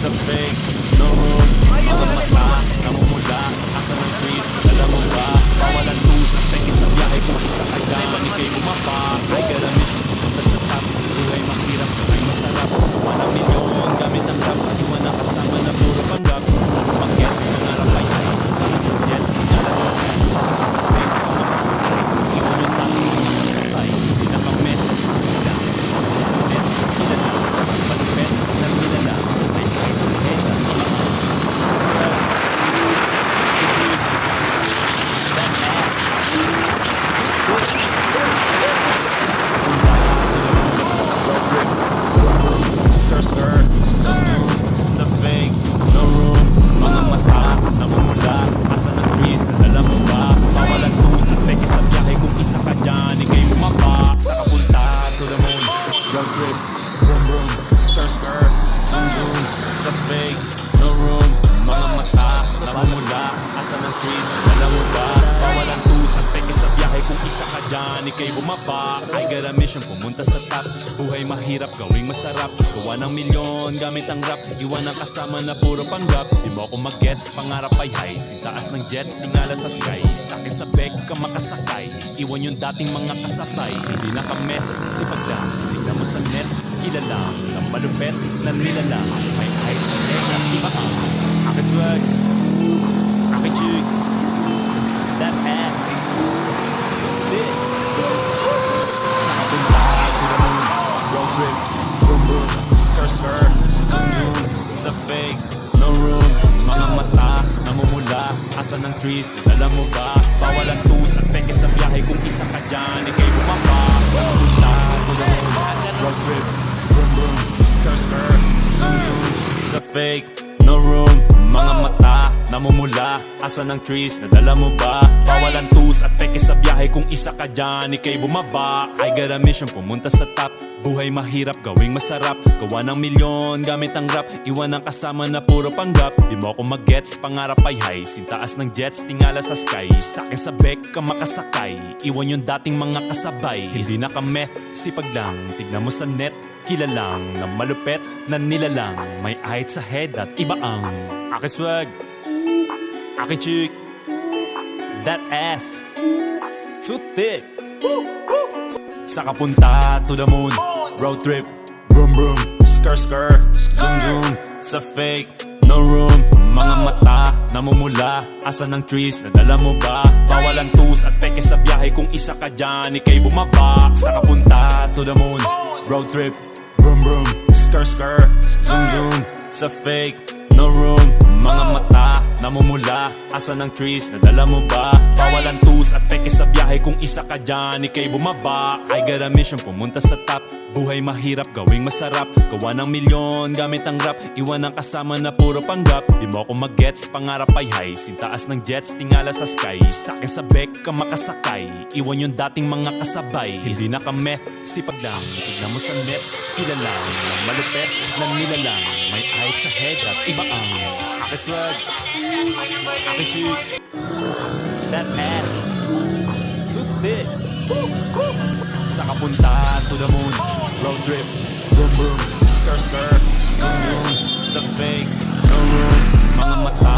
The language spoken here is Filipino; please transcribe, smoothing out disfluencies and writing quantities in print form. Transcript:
sa fake, no room. Mga mata, namumula, asa ng trees, alam mo ba? Bawal ang tusa, peke sa biyahe kung isa ka dyan, ikay bumaba. I got a mission, punta sa top, buhay mahirap, ay masarap. Gawa ng milyon, gamit ang rap, iwan ang kasama na puro panggap. Mag-gets, mangarap ay halas, takas ng jets, tingala sa skies. Sa fake, kung makasakay, iwan yung tanging mga kasabay. Hindi na kami, simula, sa net, kilala, malupet, ng nilala, ay kahit sa head, kasi that ass, too good. Sa punta, to the moon, road trip, stir stir, zoom zoom, sa fake, no room. Mga mata, namumula, asa ng trees, nadala mo ba? Bawal ang tusa, peke sa biyahe kung isa ka dyan, ikay bumaba. Sa kapunta, to the moon, road trip, boom boom, stir stir, zoom zoom, sa fake, no room. Mga mata, namumula, asa ng trees, nadala mo ba? Bawal ang tusa, peke sa biyahe kung isa ka dyan, ikay bumaba. I got a mission, pumunta sa top, buhay mahirap, gawing masarap. Gawa ng milyon, gamit ang rap, iwan ang kasama na puro panggap. Di mo ako mag-gets, pangarap ay high, sintaas ng jets, tingala sa sky. Sakin sa beg ka makasakay, iwan yung dating mga kasabay. Hindi na kami, sipag lang, tignan mo sa net, kilala, ng malupet, ng nilala. May height sa neck, at iba ang aking swag, aking chick, that ass, too big. Sa kapunta, to the moon, road trip, boom boom, stir stir, zoom zoom, sa fake, no room. Mga mata, namumula, asa ng trees, alam mo ba? Bawal ang tusa, peke sa biyahe kung isa ka dyan, ikay bumaba. Sa kapunta, to the moon, road trip, boom boom, stir stir, zoom zoom, sa fake, no room. Mga mata, namumula, asa ng trees, nadala mo ba? Bawal ang tus at peke sa biyahe kung isa ka dyan, ikay bumaba. I got a mission, pumunta sa top, buhay mahirap, gawing masarap. Gawa ng milyon, gamit ang rap, iwan ang kasama na puro panggap. Di mo ako mag-gets, pangarap ay high, sintaas ng jets, tingala sa sky. Sakin sa beg ka makasakay, iwan yung dating mga kasabay. Hindi na ka meth, sipag lang, tignan mo sa net, kilalang na malupet na nilalang. May height sa head at iba ang aking swag, aking chick, that ass, too thick. Sa kapunta, to the moon, road trip, vroom vroom, skr skr, zoom zoom, sa fake, no room. Mga mata, namumula, asa ng trees, nadala mo ba? Bawal ang tus at peke sa biyahe kung isa ka dyan, ikay bumaba. Sa kapunta, to the moon, road trip, vroom vroom, skr skr, zoom zoom, sa fake, no room. Mga mata, namumula, asa ng trees, nadala mo ba? Bawal ang tus at peke sa biyahe kung isa ka dyan, ikay bumaba. I got a mission, pumunta sa top, buhay mahirap, gawing masarap. Gawa ng milyon, gamit ang rap, iwan ang kasama na puro panggap. Di mo ako mag-gets, pangarap ay high, sintaas ng jets, tingala sa sky. Sakin sa beg ka makasakay, iwan yung dating mga kasabay. Hindi na ka meth, sipag lang, tignan mo sa net, kilalang ng malupet, ng nilalang. May height sa head at iba ang aking swag, aking chick, that ass, too thick. Sa kapunta, to the moon, road trip, boom boom, skr skr, zoom zoom, sa fake, no room. Mga mata,